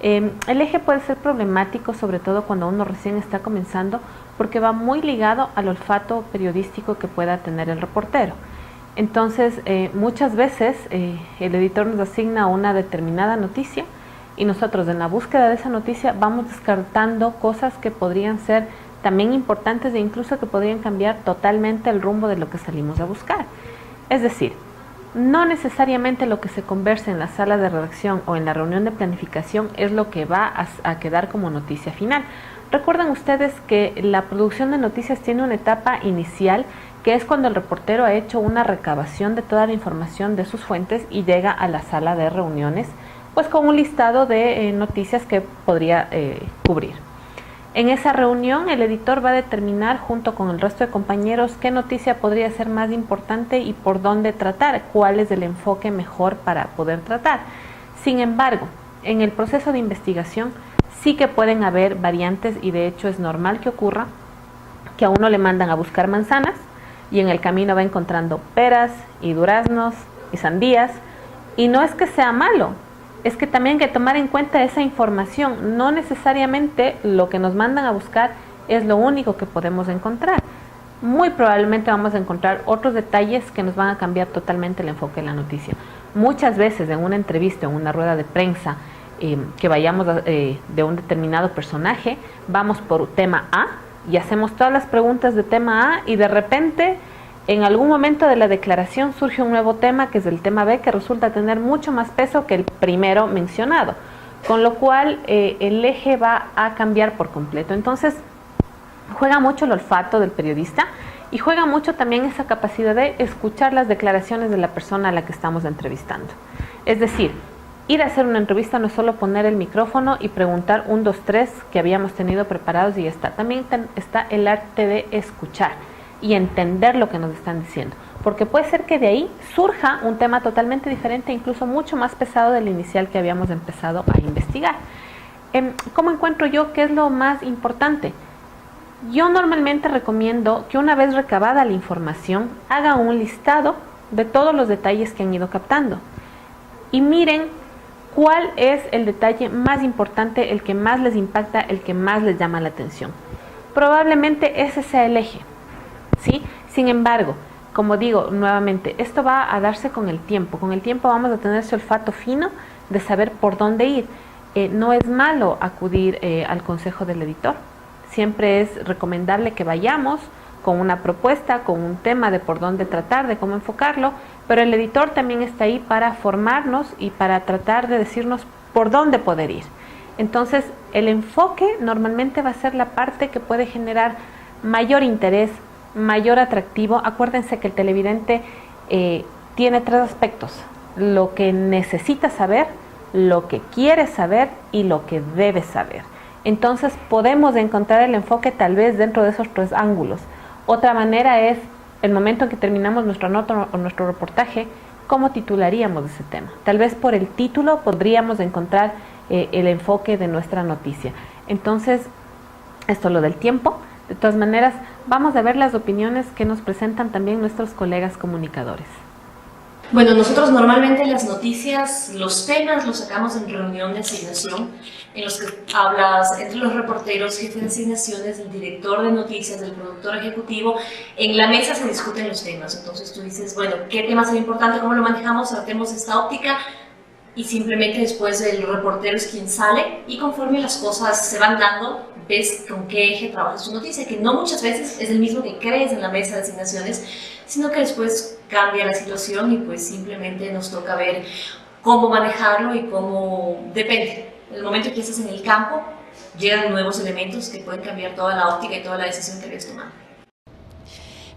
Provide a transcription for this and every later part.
El eje puede ser problemático, sobre todo cuando uno recién está comenzando, porque va muy ligado al olfato periodístico que pueda tener el reportero. Entonces, muchas veces el editor nos asigna una determinada noticia y nosotros en la búsqueda de esa noticia vamos descartando cosas que podrían ser también importantes e incluso que podrían cambiar totalmente el rumbo de lo que salimos a buscar. Es decir, no necesariamente lo que se converse en la sala de redacción o en la reunión de planificación es lo que va a quedar como noticia final. Recuerden ustedes que la producción de noticias tiene una etapa inicial, que es cuando el reportero ha hecho una recabación de toda la información de sus fuentes y llega a la sala de reuniones, pues con un listado de noticias que podría cubrir. En esa reunión el editor va a determinar junto con el resto de compañeros qué noticia podría ser más importante y por dónde tratar, cuál es el enfoque mejor para poder tratar. Sin embargo, en el proceso de investigación sí que pueden haber variantes y de hecho es normal que ocurra que a uno le mandan a buscar manzanas y en el camino va encontrando peras y duraznos y sandías, y no es que sea malo, es que también hay que tomar en cuenta esa información. No necesariamente lo que nos mandan a buscar es lo único que podemos encontrar. Muy probablemente vamos a encontrar otros detalles que nos van a cambiar totalmente el enfoque de la noticia. Muchas veces en una entrevista, en una rueda de prensa, que vayamos de un determinado personaje, vamos por tema A y hacemos todas las preguntas de tema A y de repente en algún momento de la declaración surge un nuevo tema, que es el tema B, que resulta tener mucho más peso que el primero mencionado, con lo cual el eje va a cambiar por completo. Entonces, juega mucho el olfato del periodista y juega mucho también esa capacidad de escuchar las declaraciones de la persona a la que estamos entrevistando. Es decir, ir a hacer una entrevista no es solo poner el micrófono y preguntar 1, 2, 3 que habíamos tenido preparados y ya está. También está el arte de escuchar y entender lo que nos están diciendo, porque puede ser que de ahí surja un tema totalmente diferente, incluso mucho más pesado del inicial que habíamos empezado a investigar. ¿Cómo encuentro yo qué es lo más importante? Yo normalmente recomiendo que una vez recabada la información, haga un listado de todos los detalles que han ido captando y miren cuál es el detalle más importante, el que más les impacta, el que más les llama la atención. Probablemente ese sea el eje, ¿sí? Sin embargo, como digo nuevamente, esto va a darse con el tiempo. Con el tiempo vamos a tener ese olfato fino de saber por dónde ir. No es malo acudir al consejo del editor. Siempre es recomendable que vayamos con una propuesta, con un tema de por dónde tratar, de cómo enfocarlo, pero el editor también está ahí para formarnos y para tratar de decirnos por dónde poder ir. Entonces, el enfoque normalmente va a ser la parte que puede generar mayor interés, mayor atractivo. Acuérdense que el televidente tiene 3 aspectos: lo que necesita saber, lo que quiere saber y lo que debe saber. Entonces podemos encontrar el enfoque tal vez dentro de esos 3 ángulos. Otra manera es, el momento en que terminamos nuestra nota o nuestro reportaje, ¿cómo titularíamos ese tema? Tal vez por el título podríamos encontrar el enfoque de nuestra noticia. Entonces, esto es lo del tiempo. De todas maneras, vamos a ver las opiniones que nos presentan también nuestros colegas comunicadores. Bueno, nosotros normalmente las noticias, los temas los sacamos en reunión de asignación, en los que hablas entre los reporteros, jefes de asignaciones, el director de noticias, el productor ejecutivo. En la mesa se discuten los temas, entonces tú dices, bueno, ¿qué tema es importante? ¿Cómo lo manejamos? Tratemos esta óptica. Y simplemente después el reportero es quien sale y conforme las cosas se van dando, ves con qué eje trabajas tu noticia, que no muchas veces es el mismo que crees en la mesa de asignaciones, sino que después cambia la situación y pues simplemente nos toca ver cómo manejarlo y cómo depende. En el momento que estás en el campo, llegan nuevos elementos que pueden cambiar toda la óptica y toda la decisión que habías tomado.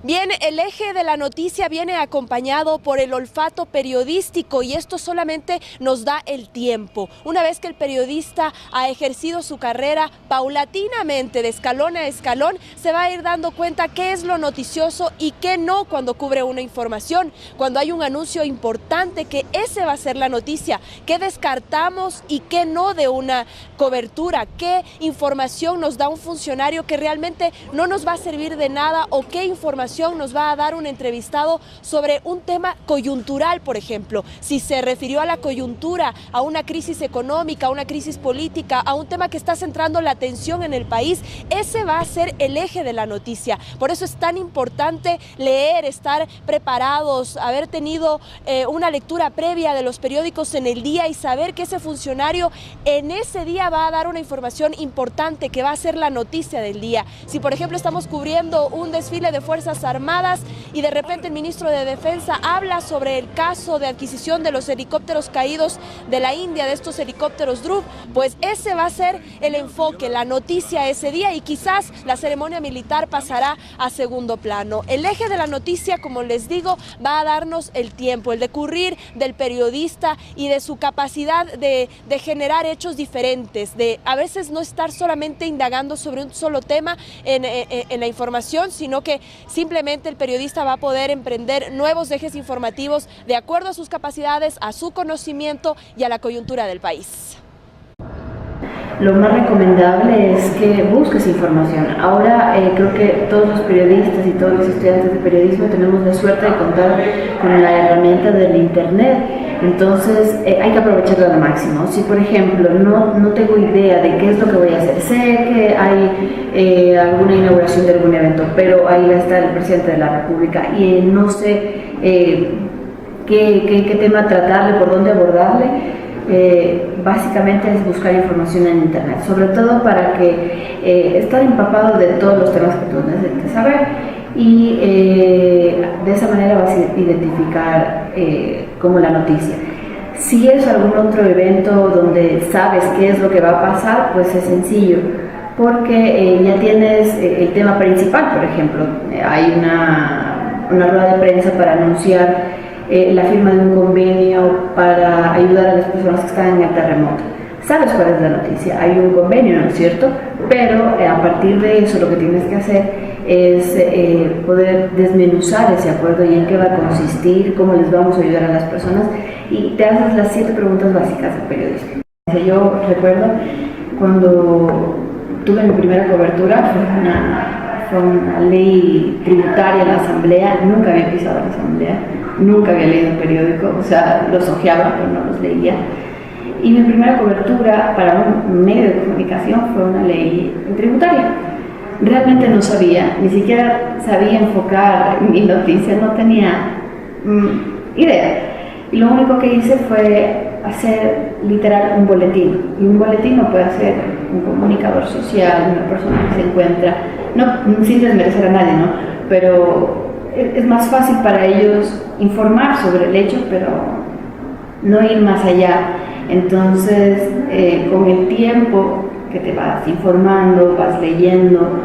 Bien, el eje de la noticia viene acompañado por el olfato periodístico y esto solamente nos da el tiempo. Una vez que el periodista ha ejercido su carrera, paulatinamente, de escalón a escalón, se va a ir dando cuenta qué es lo noticioso y qué no cuando cubre una información. Cuando hay un anuncio importante, que ese va a ser la noticia, qué descartamos y qué no de una cobertura, qué información nos da un funcionario que realmente no nos va a servir de nada o qué información continuación nos va a dar un entrevistado sobre un tema coyuntural, por ejemplo, si se refirió a la coyuntura, a una crisis económica, a una crisis política, a un tema que está centrando la atención en el país. Ese va a ser el eje de la noticia. Por eso es tan importante leer, estar preparados, haber tenido una lectura previa de los periódicos en el día y saber que ese funcionario en ese día va a dar una información importante que va a ser la noticia del día. Si por ejemplo estamos cubriendo un desfile de Fuerzas Armadas y de repente el ministro de Defensa habla sobre el caso de adquisición de los helicópteros caídos de la India, de estos helicópteros Dhruv, pues ese va a ser el enfoque, la noticia ese día, y quizás la ceremonia militar pasará a segundo plano. El eje de la noticia, como les digo, va a darnos el tiempo, el decurrir del periodista y de su capacidad de generar hechos diferentes, de a veces no estar solamente indagando sobre un solo tema en la información, sino que simplemente el periodista va a poder emprender nuevos ejes informativos de acuerdo a sus capacidades, a su conocimiento y a la coyuntura del país. Lo más recomendable es que busques información. Ahora creo que todos los periodistas y todos los estudiantes de periodismo tenemos la suerte de contar con la herramienta del internet, entonces hay que aprovecharlo al máximo. Si por ejemplo no tengo idea de qué es lo que voy a hacer, sé que hay alguna inauguración de algún evento, pero ahí va a estar el presidente de la República y no sé qué tema tratarle, por dónde abordarle. Básicamente es buscar información en internet, sobre todo para que estar empapado de todos los temas que tú necesitas saber y de esa manera vas a identificar como la noticia. Si es algún otro evento donde sabes qué es lo que va a pasar, pues es sencillo, porque ya tienes el tema principal. Por ejemplo, hay una rueda de prensa para anunciar la firma de un convenio para ayudar a las personas que están en el terremoto. Sabes cuál es la noticia, hay un convenio, ¿no es cierto? Pero a partir de eso lo que tienes que hacer es poder desmenuzar ese acuerdo y en qué va a consistir, cómo les vamos a ayudar a las personas, y te haces las 7 preguntas básicas del periodismo. Yo recuerdo cuando tuve mi primera cobertura, fue una ley tributaria en la asamblea. Nunca había pisado la asamblea, nunca había leído el periódico, o sea, los hojeaba pero no los leía. Y mi primera cobertura para un medio de comunicación fue una ley tributaria. Realmente no sabía, ni siquiera sabía enfocar mi noticia, no tenía idea. Y lo único que hice fue hacer literal un boletín. Y un boletín lo puede hacer un comunicador social, una persona que se encuentra, no sin desmerecer a nadie, ¿no? Pero es más fácil para ellos informar sobre el hecho, pero no ir más allá. Entonces, con el tiempo que te vas informando, vas leyendo,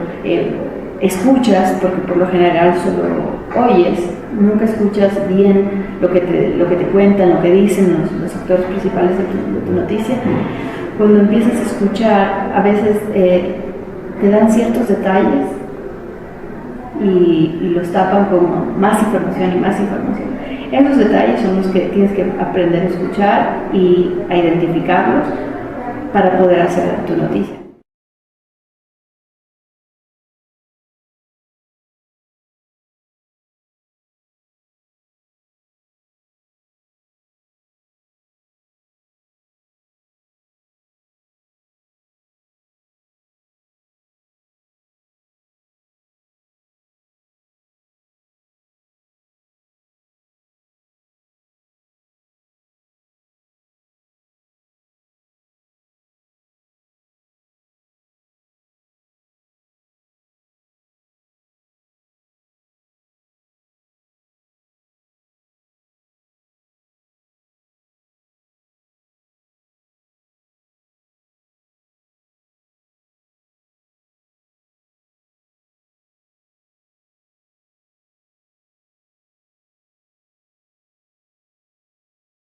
escuchas, porque por lo general solo oyes, nunca escuchas bien lo que te cuentan, lo que dicen los actores principales de tu noticia. Cuando empiezas a escuchar, a veces te dan ciertos detalles y los tapan con más información y más información. Esos detalles son los que tienes que aprender a escuchar y a identificarlos para poder hacer tu noticia.